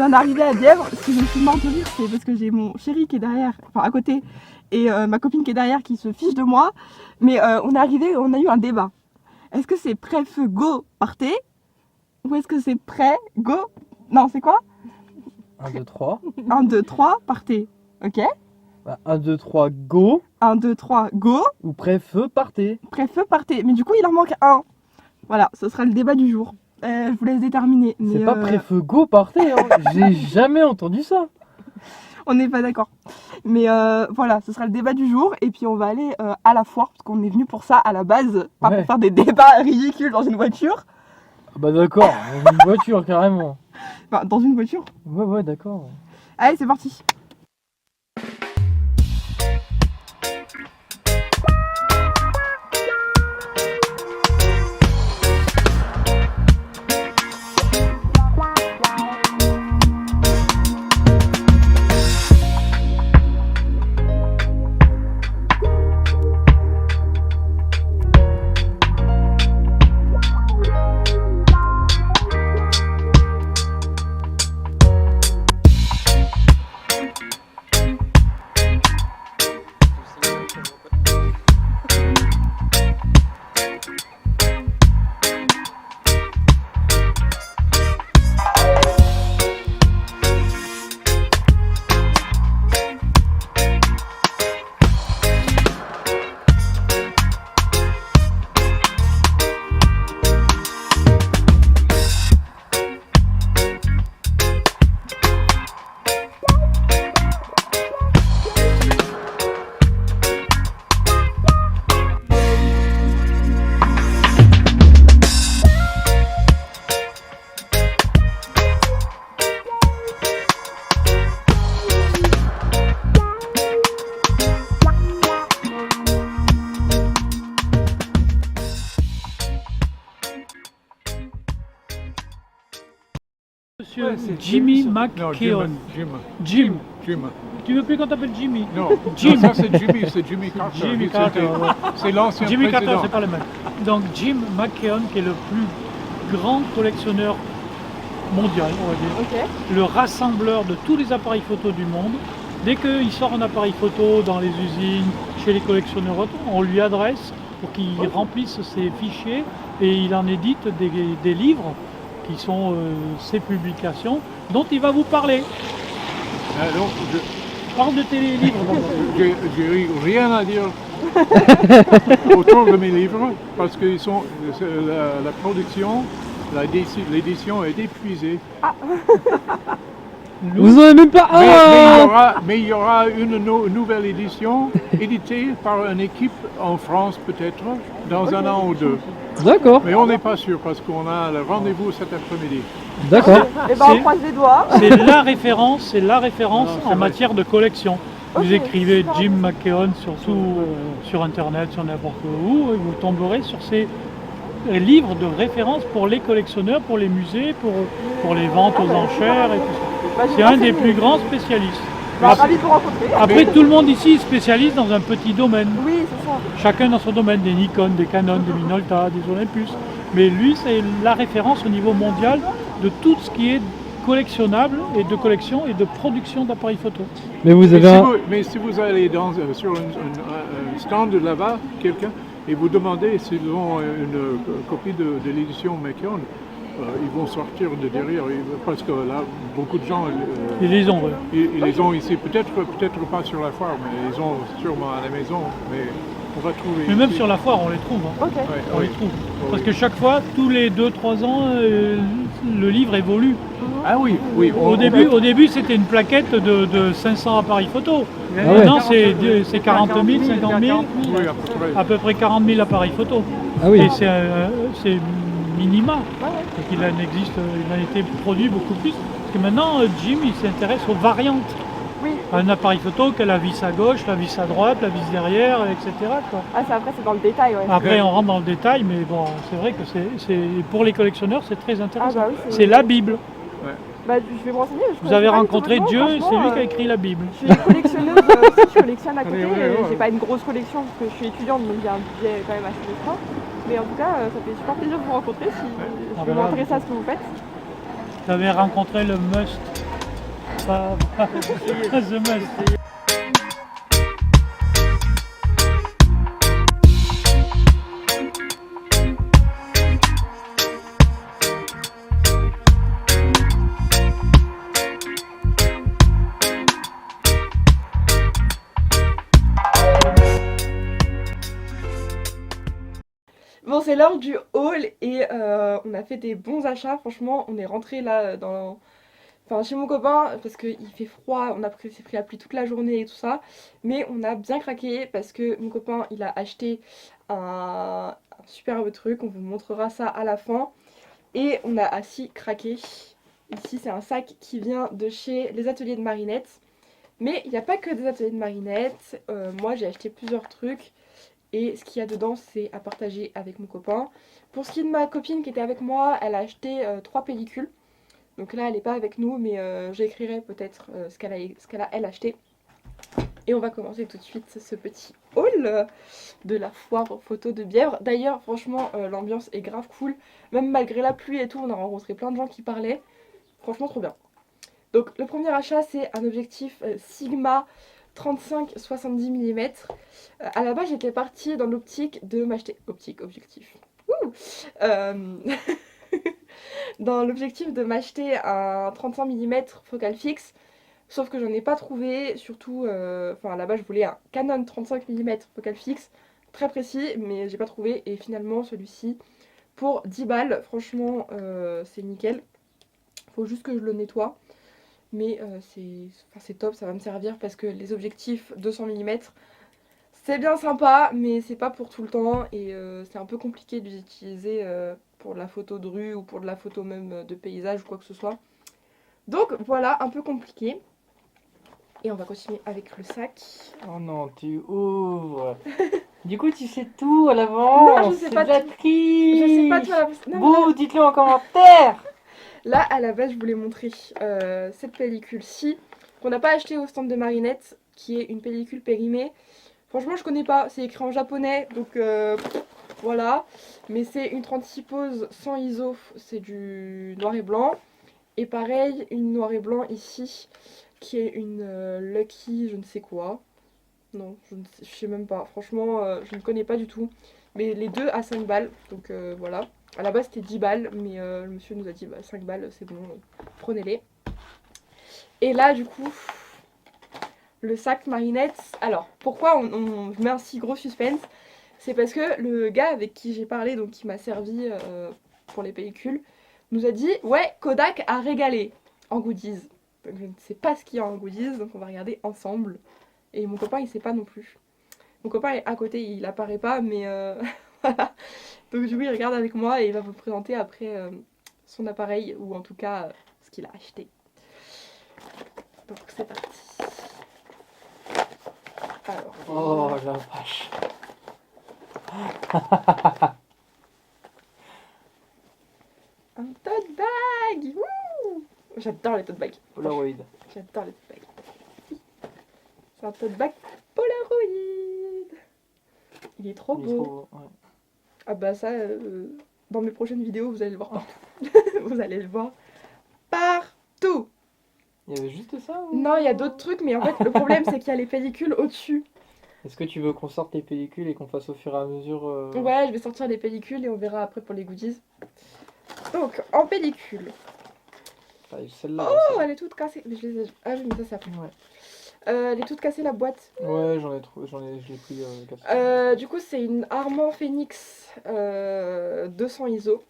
vient d'arriver à Bièvre. Si je me suis morte de rire, c'est parce que j'ai mon chéri qui est derrière, enfin à côté, et ma copine qui est derrière qui se fiche de moi. Mais on est arrivé, on a eu un débat. Est-ce que c'est prêt, feu, go, partez? Ou est-ce que c'est prêt, go? Non, c'est quoi? 1, 2, 3. 1, 2, 3, partez. Ok? 1, 2, 3, go. 1, 2, 3, go. Ou prêt, feu, partez. Prêt, feu, partez. Mais du coup, il en manque un. Voilà, ce sera le débat du jour. Je vous laisse déterminer. C'est pas prêt, feu, go, partez. Hein. J'ai jamais entendu ça. On n'est pas d'accord. Mais voilà, ce sera le débat du jour. Et puis on va aller à la foire, parce qu'on est venu pour ça à la base. Pas pour faire des débats ridicules dans une voiture. Ah bah d'accord, dans une voiture carrément. Enfin, dans une voiture. Ouais, d'accord. Allez, c'est parti. Monsieur Jimmy McKeown. Jim. Tu veux plus qu'on t'appelle Jimmy? Non, Jim. Non, ça c'est Jimmy Carter. Jimmy Carter, ouais. C'est l'ancien Jimmy président. Carter, c'est pas le même. Donc Jim McKeown, qui est le plus grand collectionneur mondial, on va dire. Ok. Le rassembleur de tous les appareils photo du monde. Dès qu'il sort un appareil photo dans les usines, chez les collectionneurs auto, on lui adresse pour qu'il remplisse ses fichiers et il en édite des livres qui sont ses publications dont il va vous parler. Donc, Parle de tes livres. j'ai rien à dire autour de mes livres parce que la production, l'édition est épuisée. Vous en avez même pas Mais il y aura une nouvelle édition éditée par une équipe en France peut-être dans un an ou deux. D'accord. Mais on n'est pas sûr parce qu'on a le rendez-vous cet après-midi. D'accord. Et ben on croise les doigts. C'est la référence en vrai. matière de collection. Vous Ok, écrivez super. Jim McKeown sur internet, sur n'importe où, et vous tomberez sur ces livres de référence pour les collectionneurs, pour les musées, pour les ventes aux enchères et tout ça. Bah, je C'est vais un des renseigner. plus grands spécialistes. Bah, ravi de vous rencontrer. Après, tout le monde ici est spécialiste dans un petit domaine. Oui, c'est ça. Chacun dans son domaine, des Nikon, des Canon, des Minolta, des Olympus. Mais lui, c'est la référence au niveau mondial de tout ce qui est collectionnable et de collection et de production d'appareils photo. Mais vous avez Mais si vous allez sur un stand là-bas, quelqu'un, et vous demandez s'ils ont une copie de l'édition McKeown, ils vont sortir de derrière, parce que là, beaucoup de gens Ils les ont, ouais. ils les ont ici, peut-être pas sur la foire, mais ils ont sûrement à la maison, mais on va trouver. Mais même ici. sur la foire, on les trouve. Hein. Ok. Ouais, On oui. les trouve. Parce que chaque fois, tous les 2-3 ans, le livre évolue. Ah oui. Au début, c'était une plaquette de 500 appareils photo. ouais. Maintenant, c'est 40 000, 50 000, Oui, à peu près. à peu près 40 000 appareils photo. Ah oui. Et c'est minima. Donc il en a été produit beaucoup plus. Parce que maintenant, Jim, il s'intéresse aux variantes. Oui. Un appareil photo, quelle la vis à gauche, la vis à droite, la vis derrière, etc. quoi. Ah, après, c'est dans le détail, ouais. Après, on rentre dans le détail, mais bon, c'est vrai que pour les collectionneurs, c'est très intéressant. Ah bah oui, c'est la Bible. Bah, je vais me renseigner. Vous avez rencontré Dieu, c'est lui qui a écrit la Bible. Je suis collectionneuse aussi, je collectionne à côté. Ouais. J'ai pas une grosse collection parce que je suis étudiante, donc j'ai un budget quand même assez restreint. Mais en tout cas, ça fait super plaisir de vous rencontrer. Je vais m'intéresser à ce que vous faites. Vous avez rencontré le must Ça va. Je m'essaye. Bon, c'est l'heure du haul et on a fait des bons achats. Franchement, on est rentré là enfin, chez mon copain parce qu'il fait froid. C'est pris la pluie toute la journée et tout ça. Mais on a bien craqué parce que mon copain il a acheté un superbe truc. On vous montrera ça à la fin. Et on a assis craqué. Ici, c'est un sac qui vient de chez les ateliers de Marinette. Mais il n'y a pas que des ateliers de Marinette. Moi, j'ai acheté plusieurs trucs. Et ce qu'il y a dedans, c'est à partager avec mon copain. Pour ce qui est de ma copine qui était avec moi, elle a acheté 3 pellicules. Donc là, elle n'est pas avec nous, mais j'écrirai peut-être ce qu'elle a elle acheté. Et on va commencer tout de suite ce petit haul de la foire photo de Bièvre. D'ailleurs, franchement, l'ambiance est grave cool. Même malgré la pluie et tout, on a rencontré plein de gens qui parlaient. Franchement, trop bien. Donc le premier achat, c'est un objectif Sigma 35-70 mm. À la base, j'étais partie dans l'optique de m'acheter... Objectif. Ouh dans l'objectif de m'acheter un 35 mm focal fixe. Sauf que j'en ai pas trouvé, surtout... Enfin, à la base, je voulais un Canon 35 mm focal fixe. Très précis, mais j'ai pas trouvé. Et finalement, celui-ci, pour 10 balles, franchement, c'est nickel. Faut juste que je le nettoie. Mais c'est top, ça va me servir parce que les objectifs 200 mm, c'est bien sympa, mais c'est pas pour tout le temps et c'est un peu compliqué de les utiliser pour de la photo de rue ou pour de la photo même de paysage ou quoi que ce soit. Donc voilà, un peu compliqué. Et on va continuer avec le sac. Oh non, tu ouvres. Du coup, tu sais tout à l'avance. Non, je sais c'est pas de la tout. triche. Je sais pas tout à l'avance. Non, Vous, dites-le en commentaire. là, à la base, je voulais montrer cette pellicule-ci qu'on n'a pas acheté au stand de Marinette, qui est une pellicule périmée. Franchement, je connais pas, c'est écrit en japonais, donc voilà. Mais c'est une 36 pose sans ISO, c'est du noir et blanc. Et pareil, une noir et blanc ici, qui est une Lucky je ne sais quoi. Non, je sais même pas. Franchement, je ne connais pas du tout. Mais les deux à 5 balles, donc voilà. À la base, c'était 10 balles, mais le monsieur nous a dit bah, 5 balles, c'est bon, prenez-les. Et là, du coup, le sac Marinette. Alors, pourquoi on met un si gros suspense? C'est parce que le gars avec qui j'ai parlé, donc qui m'a servi pour les pellicules, nous a dit ouais, Kodak a régalé en goodies. Donc je ne sais pas ce qu'il y a en goodies, donc on va regarder ensemble. Et mon copain, il sait pas non plus. Mon copain est à côté, il apparaît pas, mais voilà. Donc du coup, il regarde avec moi et il va vous présenter après son appareil, ou en tout cas ce qu'il a acheté. Donc c'est parti. Alors, Oh la vache. un tote bag. Wouh, j'adore les tote bags. Polaroid. J'adore les tote bags. C'est un tote bag Polaroid. Il est trop Il est beau. trop beau, ouais. Ah bah ça, dans mes prochaines vidéos, vous allez le voir partout. Vous allez le voir partout. Il y avait juste ça ou... Non, il y a d'autres trucs, mais en fait, le problème, c'est qu'il y a les pellicules au-dessus. Est-ce que tu veux qu'on sorte les pellicules et qu'on fasse au fur et à mesure Ouais, je vais sortir les pellicules et on verra après pour les goodies. Donc, en pellicule. Celle-là. Oh, elle est toute cassée. Mais je les ai... Ah oui, mais ça, c'est après. Ouais. Elle est toute cassée, la boîte. Ouais, je l'ai pris cassé. Du coup, c'est une Armand Phoenix 200 ISO.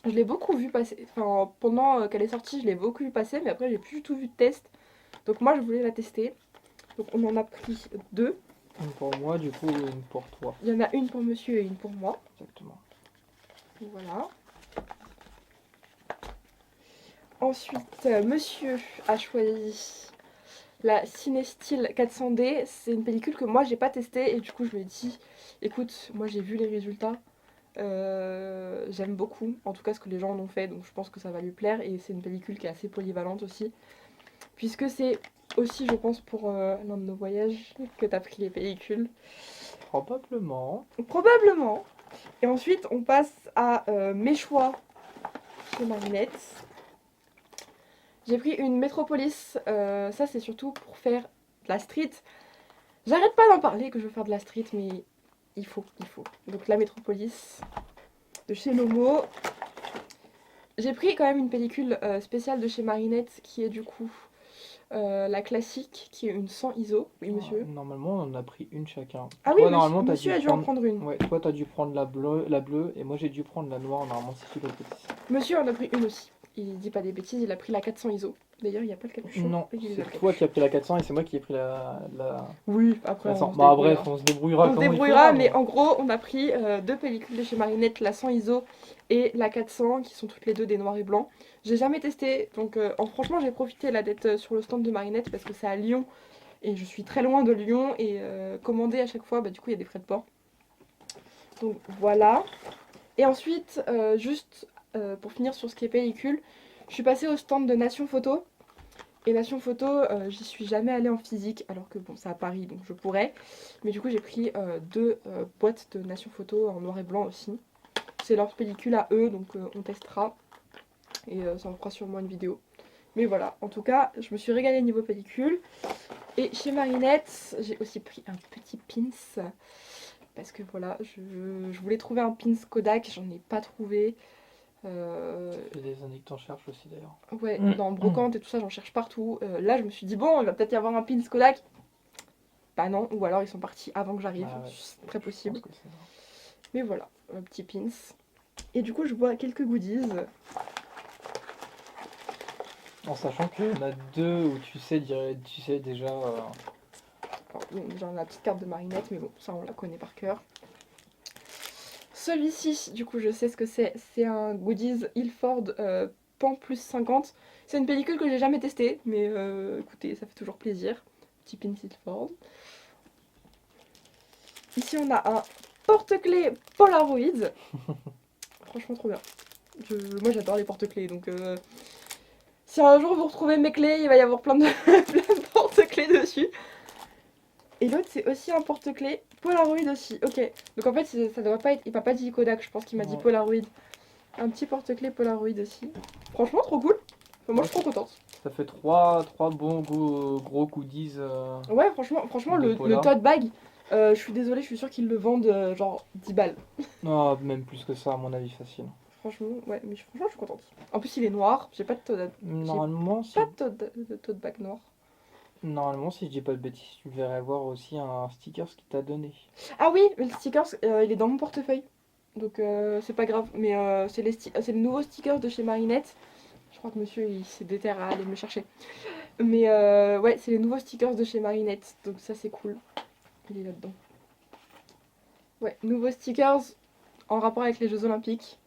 Je l'ai beaucoup vu passer. Enfin, pendant qu'elle est sortie, je l'ai beaucoup vu passer, mais après, j'ai plus du tout vu de test. Donc, moi, je voulais la tester. Donc, on en a pris 2. Une pour moi, du coup, et une pour toi. Il y en a une pour monsieur et une pour moi. Exactement. Voilà. Ensuite, monsieur a choisi la Cinestyle 400D. C'est une pellicule que moi, j'ai pas testée. Et du coup, je me dis, écoute, moi, j'ai vu les résultats. J'aime beaucoup, en tout cas, ce que les gens en ont fait. Donc, je pense que ça va lui plaire. Et c'est une pellicule qui est assez polyvalente aussi. Puisque c'est aussi, je pense, pour l'un de nos voyages que tu as pris les pellicules. Probablement. Probablement. Et ensuite, on passe à mes choix chez Marinette. J'ai pris une Metropolis. Ça, c'est surtout pour faire de la street. J'arrête pas d'en parler que je veux faire de la street, mais il faut. Donc la Metropolis de chez Lomo. J'ai pris quand même une pellicule spéciale de chez Marinette qui est du coup la classique, qui est une 100 ISO. Oui, monsieur. Normalement, on en a pris une chacun. Ah oui, normalement, t'as monsieur dû a dû en prendre... prendre une. Ouais, toi, t'as dû prendre la bleue, et moi, j'ai dû prendre la noire, normalement, si je dis pas de bêtises. Monsieur en a pris une aussi. Il dit pas des bêtises, il a pris la 400 ISO. D'ailleurs, il n'y a pas le capuchon. Non, et il c'est a le toi qui capuchon. as pris la 400 et c'est moi qui ai pris la Oui, après, on se 100. Bah, débrouillera. bref, on se débrouillera On se comment il débrouillera, faudra, mais en gros, on a pris deux pellicules de chez Marinette, la 100 ISO et la 400, qui sont toutes les deux des noirs et blancs. J'ai jamais testé, donc franchement, j'ai profité là d'être sur le stand de Marinette parce que c'est à Lyon et je suis très loin de Lyon et commander à chaque fois, bah, du coup, il y a des frais de port. Donc voilà. Et ensuite, juste pour finir sur ce qui est pellicule, je suis passée au stand de Nation Photo. Et Nation Photo, j'y suis jamais allée en physique, alors que bon, c'est à Paris, donc je pourrais. Mais du coup, j'ai pris deux boîtes de Nation Photo en noir et blanc aussi. C'est leur pellicule à eux, donc on testera. Et ça en fera sûrement une vidéo. Mais voilà, en tout cas, je me suis régalée niveau pellicule. Et chez Marinette, j'ai aussi pris un petit pins. Parce que voilà, je voulais trouver un pins Kodak, j'en ai pas trouvé. Ça fait des années que t'en cherches aussi d'ailleurs. Ouais, dans brocante et tout ça, j'en cherche partout. Là, je me suis dit, bon, il va peut-être y avoir un pins Kodak. Bah non, ou alors ils sont partis avant que j'arrive, Ah ouais, c'est très possible. Je pense que c'est ça. Mais voilà, un petit pins. Et du coup, je vois quelques goodies. En sachant qu'il y en a deux où tu sais déjà. Alors, bon, déjà, la petite carte de Marinette, mais bon, ça, on la connaît par cœur. Celui-ci, du coup, je sais ce que c'est. C'est un goodies Ilford Pan plus 50. C'est une pellicule que j'ai jamais testée, mais écoutez, ça fait toujours plaisir. Petit pins Ilford. Ici, on a un porte-clés Polaroid. Franchement, trop bien. Moi, j'adore les porte-clés, donc si un jour vous retrouvez mes clés, il va y avoir plein de, plein de porte-clés dessus. Et l'autre, c'est aussi un porte-clés Polaroid aussi. Ok, donc en fait, ça devrait pas être. Il m'a pas dit Kodak, je pense qu'il m'a dit Ouais. Polaroid. Un petit porte-clés Polaroid aussi. Franchement, trop cool. Enfin, moi, je suis trop contente. Ça fait trois bons gros goodies. Ouais, franchement De le Polar. tote bag, je suis désolée, je suis sûre qu'ils le vendent genre 10 balles. Non, même plus que ça, à mon avis, facile. Franchement, ouais, mais franchement, je suis contente. En plus, il est noir. J'ai pas de Normalement, si... tote bag noir. Normalement, si je dis pas de bêtises, tu devrais avoir aussi un sticker qui t'a donné. Ah oui, mais le sticker, il est dans mon portefeuille. Donc c'est pas grave. Mais c'est les nouveaux stickers de chez Marinette. Je crois que monsieur, il s'est déterré à aller me chercher. Mais ouais, c'est les nouveaux stickers de chez Marinette. Donc ça, c'est cool. Il est là-dedans. Ouais, nouveaux stickers en rapport avec les Jeux Olympiques.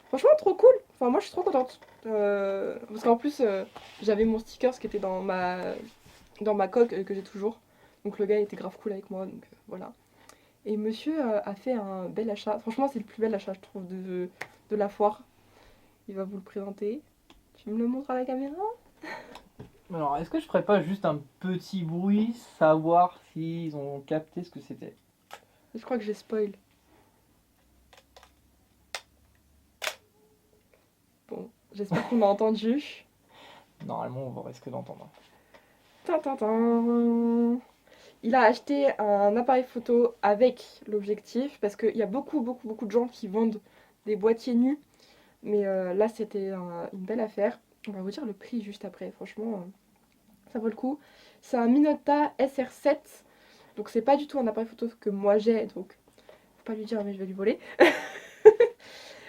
Franchement, trop cool. Enfin, moi, je suis trop contente. Parce qu'en plus, j'avais mon sticker qui était dans ma coque que j'ai toujours. Donc le gars était grave cool avec moi. Donc voilà. Et monsieur a fait un bel achat. Franchement, c'est le plus bel achat, je trouve, de la foire. Il va vous le présenter. Tu me le montres à la caméra? Alors, est-ce que je ferais pas juste un petit bruit, savoir s'ils ont capté ce que c'était? Je crois que j'ai spoil. Bon, j'espère qu'on a entendu. Normalement, on va risquer d'entendre. Tintintin. Il a acheté un appareil photo avec l'objectif parce qu'il y a beaucoup de gens qui vendent des boîtiers nus. Mais là, c'était une belle affaire. On va vous dire le prix juste après. Franchement, ça vaut le coup. C'est un Minolta SR7. Donc, c'est pas du tout un appareil photo que moi j'ai. Donc, faut pas lui dire, mais je vais lui voler.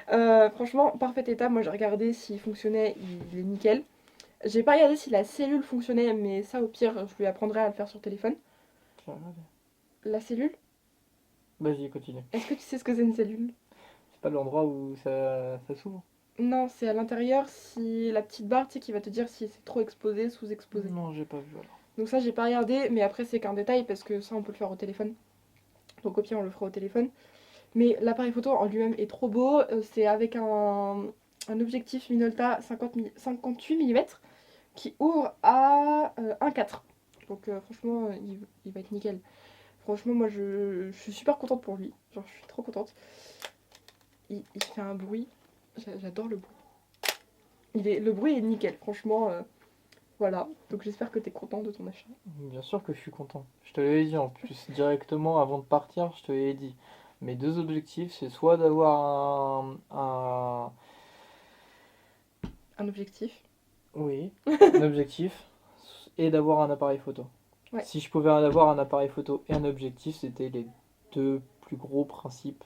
Franchement, parfait état. Moi, j'ai regardé s'il fonctionnait. Il est nickel. J'ai pas regardé si la cellule fonctionnait. Mais ça, au pire, je lui apprendrai à le faire sur téléphone. La cellule? Vas-y, continue. Est-ce que tu sais ce que c'est une cellule? C'est pas l'endroit où ça s'ouvre? Non, c'est à l'intérieur, si la petite barre, tu sais, qui va te dire si c'est trop exposé, sous-exposé. Non, j'ai pas vu alors. Donc ça, j'ai pas regardé, mais après, c'est qu'un détail, parce que ça, on peut le faire au téléphone. Donc au pire, on le fera au téléphone. Mais l'appareil photo en lui-même est trop beau. C'est avec un objectif Minolta 58 mm qui ouvre à 1,4. Donc franchement, il va être nickel. Franchement, moi, je suis super contente pour lui. Genre, je suis trop contente. Il fait un bruit. J'adore le bruit. Le bruit est nickel, franchement. Voilà, donc j'espère que tu es content de ton achat. Bien sûr que je suis content. Je te l'avais dit en plus directement avant de partir, je te l'avais dit. Mes deux objectifs, c'est soit d'avoir Un objectif. oui, un objectif et d'avoir un appareil photo. Ouais. Si je pouvais avoir un appareil photo et un objectif, c'était les deux plus gros principes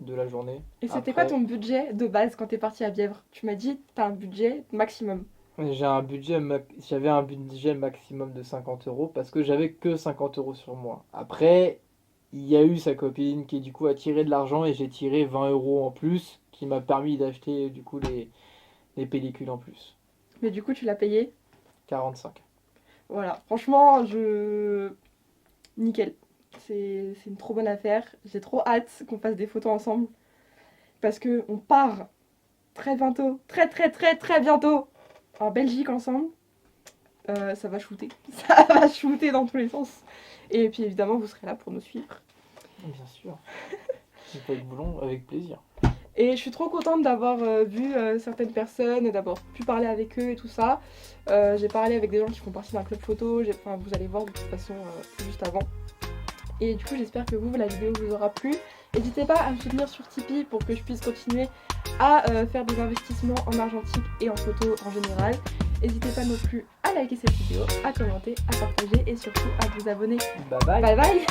de la journée. Et c'était Après, quoi ton budget de base quand t'es parti à Bièvre? Tu m'as dit t'as un budget maximum. j'avais un budget maximum de 50 € parce que j'avais que 50 € sur moi. Après, il y a eu sa copine qui du coup a tiré de l'argent et j'ai tiré 20 € en plus qui m'a permis d'acheter du coup les pellicules en plus. Mais du coup tu l'as payé. 45. Voilà, franchement, nickel. C'est une trop bonne affaire. J'ai trop hâte qu'on fasse des photos ensemble. Parce que on part très bientôt, très bientôt en Belgique ensemble. Ça va shooter. Ça va shooter dans tous les sens. Et puis évidemment, vous serez là pour nous suivre. Bien sûr. C'est pas de boulon, avec plaisir. Et je suis trop contente d'avoir vu certaines personnes et d'avoir pu parler avec eux et tout ça. J'ai parlé avec des gens qui font partie d'un club photo. Vous allez voir de toute façon juste avant. Et du coup, j'espère que la vidéo vous aura plu. N'hésitez pas à me soutenir sur Tipeee pour que je puisse continuer à faire des investissements en argentique et en photo en général. N'hésitez pas non plus à liker cette vidéo, à commenter, à partager et surtout à vous abonner. Bye bye. Bye bye.